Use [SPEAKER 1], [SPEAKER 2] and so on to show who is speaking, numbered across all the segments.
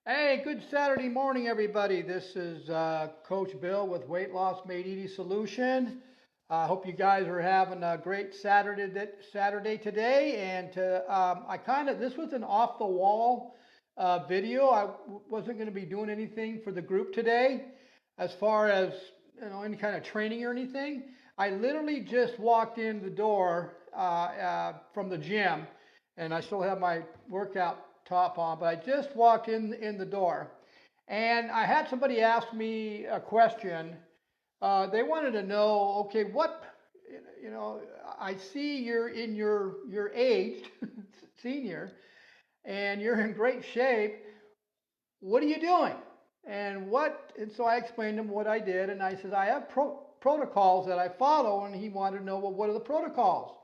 [SPEAKER 1] Hey, good Saturday morning, everybody. This is Coach Bill with Weight Loss Made Easy Solution. I hope you guys are having a great Saturday today. And this was an off the wall video. I wasn't going to be doing anything for the group today, as far as any kind of training or anything. I literally just walked in the door from the gym, and I still have my workout top on, but I just walked in the door, and I had somebody ask me a question. They wanted to know, okay, I see you're in your age, senior, and you're in great shape. What are you doing? And so I explained to him what I did, and I said I have protocols that I follow, and he wanted to know, well, what are the protocols?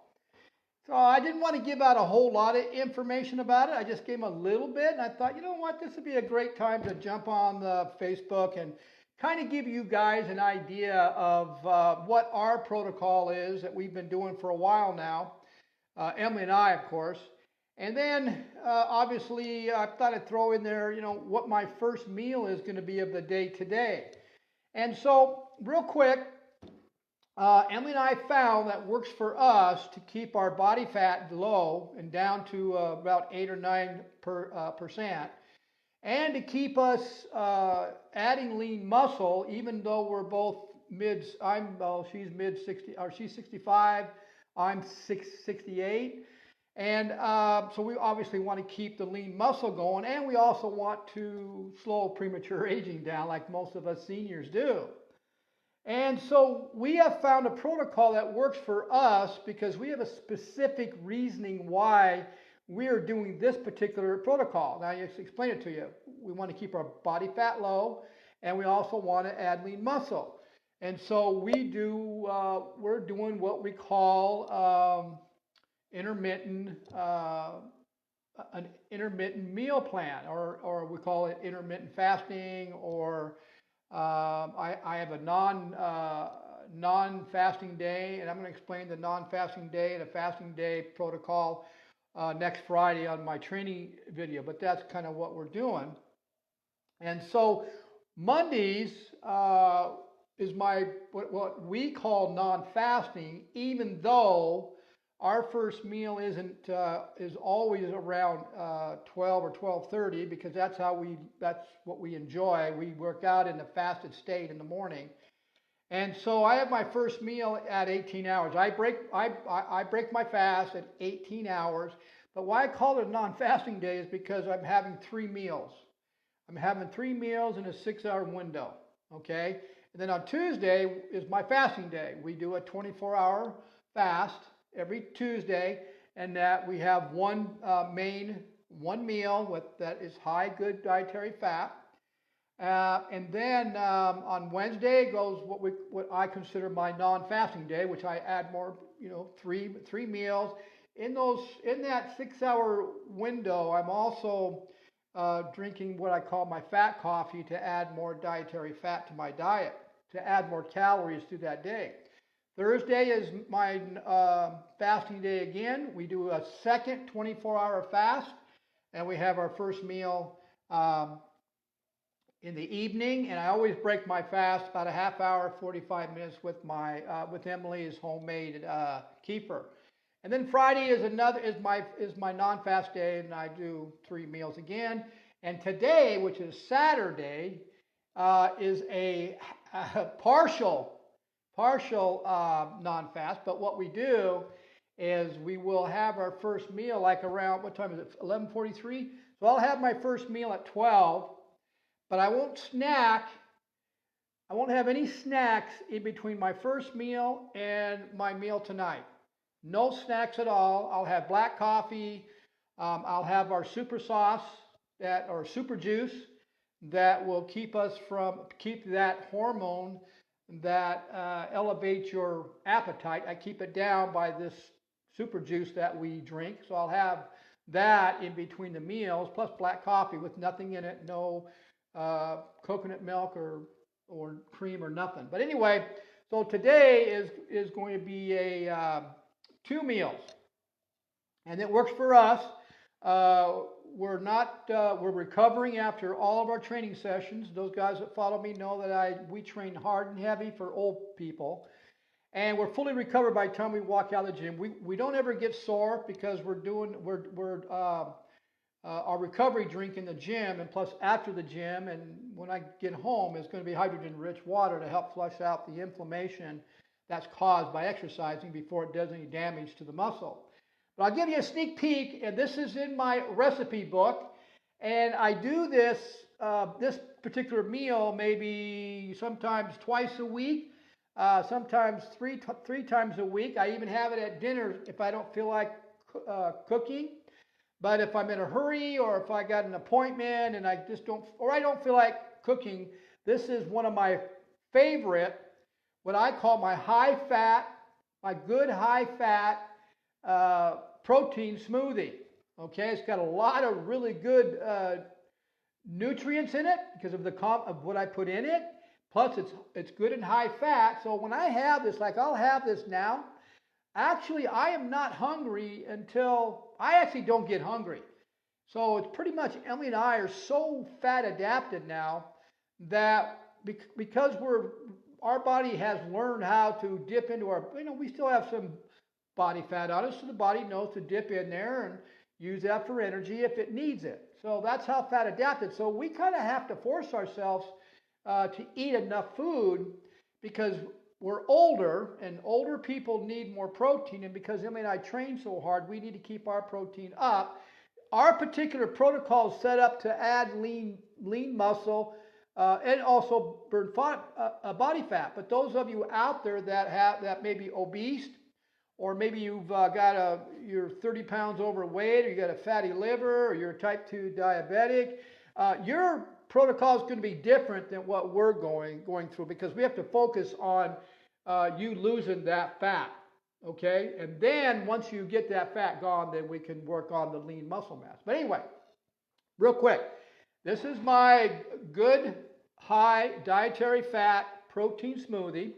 [SPEAKER 1] So I didn't want to give out a whole lot of information about it. I just gave him a little bit, and I thought, you know what, this would be a great time to jump on the Facebook and kind of give you guys an idea of what our protocol is that we've been doing for a while now, Emily and I, of course. And then, obviously, I thought I'd throw in there, what my first meal is going to be of the day today. And so, real quick, Emily and I found that works for us to keep our body fat low and down to about 8 or 9%, and to keep us adding lean muscle, even though we're both she's mid 60, or she's 65, I'm 68. And so we obviously want to keep the lean muscle going, and we also want to slow premature aging down like most of us seniors do. And so we have found a protocol that works for us because we have a specific reasoning why we are doing this particular protocol. Now, I just explain it to you. We want to keep our body fat low, and we also want to add lean muscle. And so we're doing what we call an intermittent meal plan, or we call it intermittent fasting, or I have a non-fasting day, and I'm going to explain the non-fasting day and a fasting day protocol next Friday on my training video, but that's kind of what we're doing. And so Mondays is what we call non-fasting, even though our first meal is always around 12 or 12:30, because that's what we enjoy. We work out in a fasted state in the morning, and so I have my first meal at 18 hours. I break my fast at 18 hours. But why I call it a non-fasting day is because I'm having 3 meals. I'm having 3 meals in a 6-hour window. Okay, and then on Tuesday is my fasting day. We do a 24-hour fast every Tuesday, and that we have one meal that is high good dietary fat, and then on Wednesday goes what I consider my non-fasting day, which I add more, three meals. In that 6-hour window, I'm also drinking what I call my fat coffee to add more dietary fat to my diet, to add more calories through that day. Thursday is my fasting day again. We do a second 24-hour fast, and we have our first meal in the evening. And I always break my fast about a half hour, 45 minutes with Emily's homemade kefir. And then Friday is my non-fast day, and I do 3 meals again. And today, which is Saturday, is a partial non-fast. But what we do is we will have our first meal like around, what time is it, 11:43? So I'll have my first meal at 12, but I won't snack. I won't have any snacks in between my first meal and my meal tonight. No snacks at all. I'll have black coffee. I'll have our super sauce or super juice that will keep that hormone that elevates your appetite. I keep it down by this super juice that we drink. So I'll have that in between the meals, plus black coffee with nothing in it, no coconut milk or cream or nothing. But anyway, so today is going to be a 2 meals, and it works for us. we're recovering after all of our training sessions. Those guys that follow me know that we train hard and heavy for old people. And we're fully recovered by the time we walk out of the gym. We don't ever get sore because we're our recovery drink in the gym, and plus after the gym, and when I get home, is going to be hydrogen-rich water to help flush out the inflammation that's caused by exercising before it does any damage to the muscle. But I'll give you a sneak peek, and this is in my recipe book, and I do this particular meal maybe sometimes twice a week, sometimes three times a week. I even have it at dinner if I don't feel like cooking. But if I'm in a hurry, or if I got an appointment and I don't feel like cooking, this is one of my favorite, what I call my good high fat protein smoothie. Okay, it's got a lot of really good nutrients in it because of what I put in it. Plus, it's good and high fat. So when I have this, like I'll have this now. Actually, I am not hungry until I actually don't get hungry. So it's pretty much Emily and I are so fat adapted now that because our body has learned how to dip into we still have some body fat on us, so the body knows to dip in there and use that for energy if it needs it. So that's how fat adapted. So we kind of have to force ourselves to eat enough food because we're older, and older people need more protein, and because Emily and I train so hard, we need to keep our protein up. Our particular protocol is set up to add lean muscle and also burn body fat. But those of you out there that may be obese, or maybe you're 30 pounds overweight, or you got a fatty liver, or you're type 2 diabetic, your protocol is going to be different than what we're going through, because we have to focus on you losing that fat, okay? And then once you get that fat gone, then we can work on the lean muscle mass. But anyway, real quick, this is my good high dietary fat protein smoothie.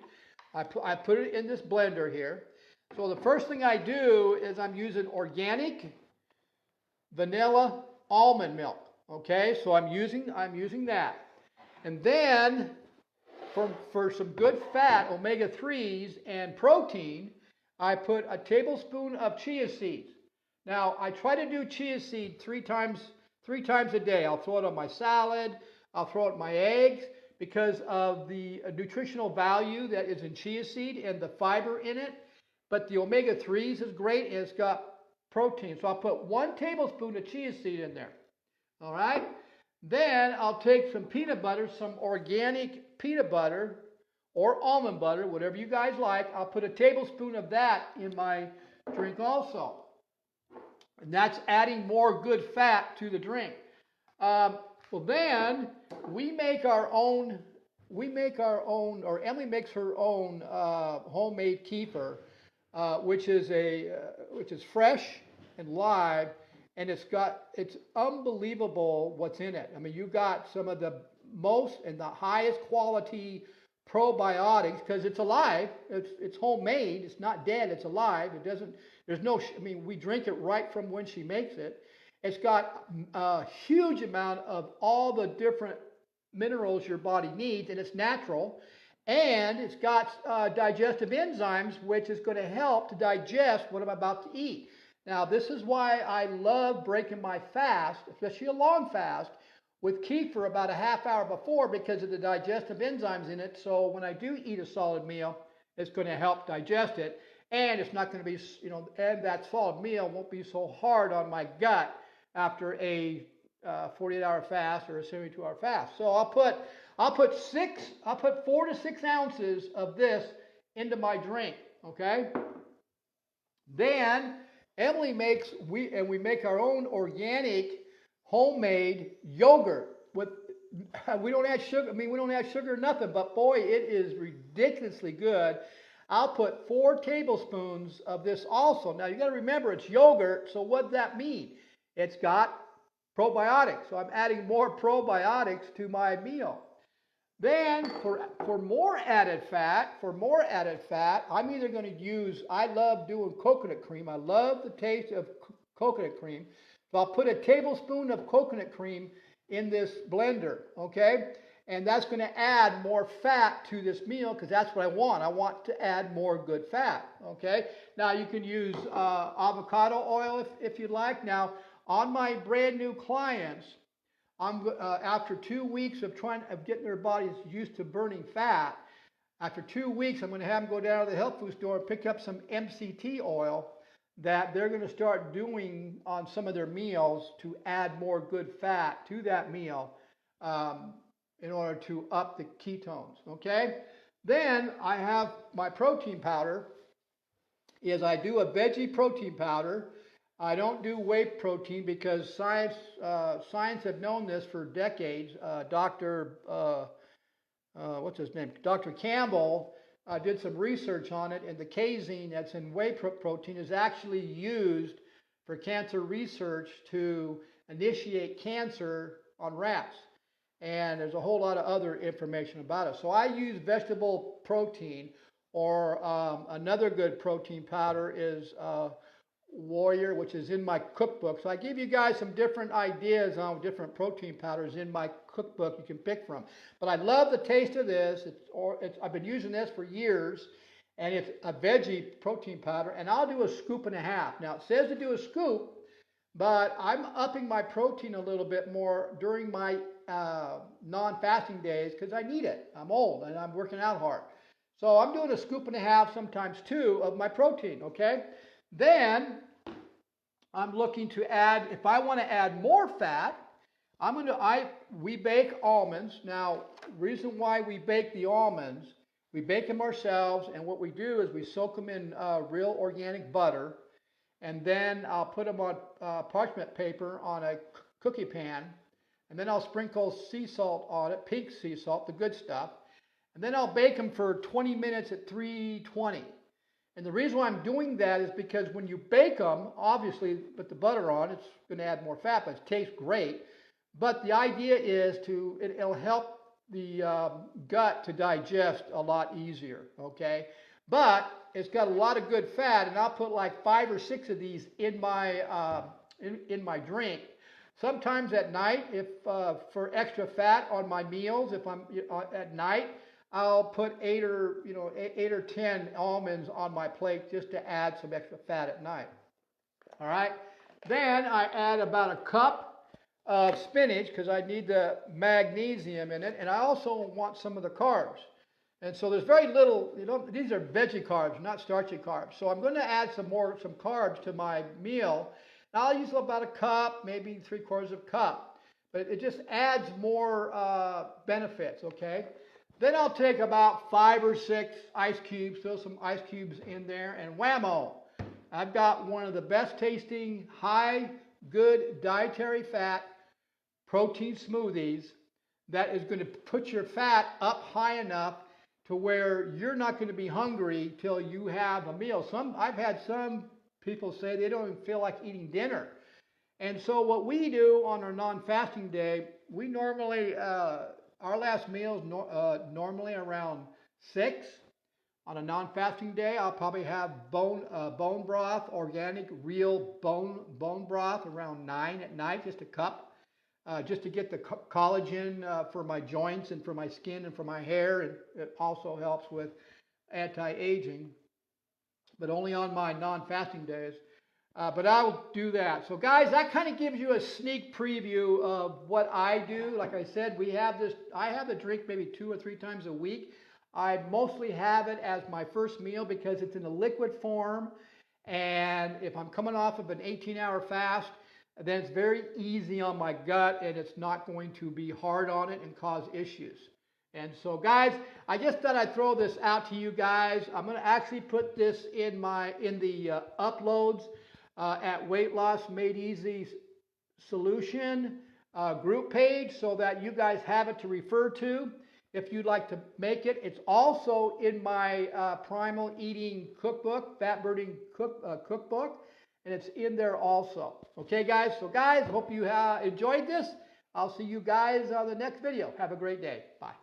[SPEAKER 1] I put it in this blender here. So the first thing I do is I'm using organic vanilla almond milk. Okay, so I'm using that. And then for some good fat, omega-3s and protein, I put a tablespoon of chia seeds. Now, I try to do chia seed three times a day. I'll throw it on my salad, I'll throw it in my eggs, because of the nutritional value that is in chia seed and the fiber in it. But the omega-3s is great, and it's got protein. So I'll put 1 tablespoon of chia seed in there. All right, then I'll take some peanut butter, some organic peanut butter or almond butter, whatever you guys like. I'll put a tablespoon of that in my drink also. And that's adding more good fat to the drink. Well, then we make our own, or Emily makes her own homemade kefir, which is fresh and live. And it's unbelievable what's in it. I mean, you got some of the most and the highest quality probiotics, because it's alive. It's homemade. It's not dead. It's alive. We drink it right from when she makes it. It's got a huge amount of all the different minerals your body needs, and it's natural. And it's got digestive enzymes, which is going to help to digest what I'm about to eat. Now, this is why I love breaking my fast, especially a long fast, with kefir about a half hour before, because of the digestive enzymes in it. So when I do eat a solid meal, it's going to help digest it. And it's not going to be, and that solid meal won't be so hard on my gut after a 48-hour fast or a 72-hour fast. So I'll put 4 to 6 ounces of this into my drink, okay? Then Emily we make our own organic homemade yogurt we don't add sugar. We don't add sugar or nothing, but boy, it is ridiculously good. I'll put 4 tablespoons of this also. Now you got to remember it's yogurt, so what does that mean? It's got probiotics, so I'm adding more probiotics to my meal. Then for more added fat, I'm either going to use, I love doing coconut cream. I love the taste of coconut cream. So I'll put a tablespoon of coconut cream in this blender, okay? And that's going to add more fat to this meal because that's what I want. I want to add more good fat, okay? Now you can use avocado oil if you'd like. Now on my brand new clients, after 2 weeks of getting their bodies used to burning fat, after 2 weeks I'm going to have them go down to the health food store and pick up some MCT oil that they're going to start doing on some of their meals to add more good fat to that meal in order to up the ketones, okay? Then I have my protein powder. I do a veggie protein powder. I don't do whey protein because science have known this for decades. What's his name? Dr. Campbell did some research on it, and the casein that's in whey protein is actually used for cancer research to initiate cancer on rats. And there's a whole lot of other information about it. So I use vegetable protein, or another good protein powder is Warrior, which is in my cookbook. So I give you guys some different ideas on different protein powders in my cookbook you can pick from. But I love the taste of this. I've been using this for years, and it's a veggie protein powder, and I'll do a scoop and a half. Now it says to do a scoop, but I'm upping my protein a little bit more during my non-fasting days because I need it. I'm old and I'm working out hard. So I'm doing a scoop and a half, sometimes 2, of my protein, okay? Then I'm looking to add, if I want to add more fat, we bake almonds. Now, reason why we bake the almonds, we bake them ourselves, and what we do is we soak them in real organic butter, and then I'll put them on parchment paper on a cookie pan, and then I'll sprinkle sea salt on it, pink sea salt, the good stuff, and then I'll bake them for 20 minutes at 320. And the reason why I'm doing that is because when you bake them, obviously put the butter on, it's going to add more fat, but it tastes great. But the idea is it'll help the gut to digest a lot easier, okay? But it's got a lot of good fat, and I'll put like 5 or 6 of these in my drink. Sometimes at night, if for extra fat on my meals, if I'm at night, I'll put 8 or 10 almonds on my plate just to add some extra fat at night. All right. Then I add about a cup of spinach because I need the magnesium in it, and I also want some of the carbs. And so there's very little, these are veggie carbs, not starchy carbs. So I'm going to add some carbs to my meal. And I'll use about a cup, maybe 3/4 cup. But it just adds more benefits, okay? Then I'll take about 5 or 6 ice cubes, throw some ice cubes in there, and whammo! I've got one of the best tasting, high, good dietary fat protein smoothies that is going to put your fat up high enough to where you're not going to be hungry till you have a meal. I've had some people say they don't even feel like eating dinner. And so what we do on our non-fasting day, we normally, our last meal is normally around 6. On a non-fasting day, I'll probably have bone broth, organic, real bone broth around 9 at night, just a cup. Just to get the collagen for my joints and for my skin and for my hair. And it also helps with anti-aging, but only on my non-fasting days. But I will do that. So guys, that kind of gives you a sneak preview of what I do. Like I said, I have the drink maybe 2 or 3 times a week. I mostly have it as my first meal because it's in a liquid form. And if I'm coming off of an 18-hour fast, then it's very easy on my gut and it's not going to be hard on it and cause issues. And so guys, I just thought I'd throw this out to you guys. I'm going to actually put this in the uploads at Weight Loss Made Easy Solution group page so that you guys have it to refer to if you'd like to make it. It's also in my Primal Eating Cookbook, Fat Burning Cookbook. And it's in there also. Okay, guys? So, guys, hope you enjoyed this. I'll see you guys on the next video. Have a great day. Bye.